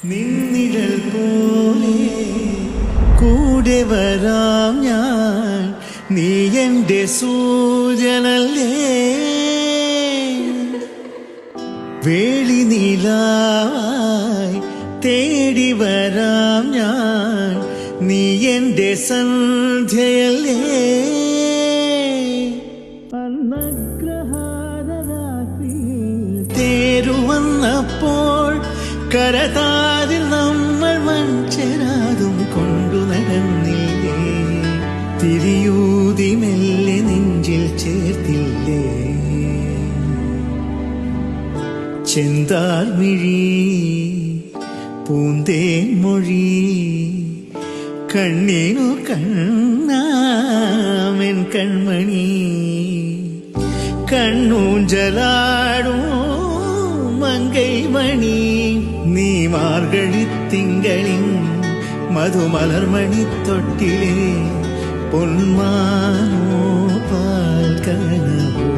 നിന്നിഴൽ പോലെ കൂടെ വരാം ഞാൻ, നീ എൻ്റെ സൂര്യനല്ലേ. വേളി നീലായി തേടി വരാം ഞാൻ, നീ എൻ്റെ സന്ധ്യയല്ലേ. തേരുവന്നപ്പോൾ കരതാരിൽ നമ്മൾ മൺചെരാതും കൊണ്ടു നടന്നില്ലേ. തിരിയൂതി മെല്ലെ നെഞ്ചിൽ ചേർത്തില്ലേ. ചെന്താർമിഴി പൂന്തേൻ മൊഴി കണ്ണിനു കണ്ണാമെൻ കൺമണി. കണ്ണൂഞ്ചലാടും മങ്കൈ മണി, നീ മാർഗഴിത്തിങ്കളിൻ മധുമലർമണി തൊട്ടിലെ പൊന്മാനോ പാൽക്കനവോ.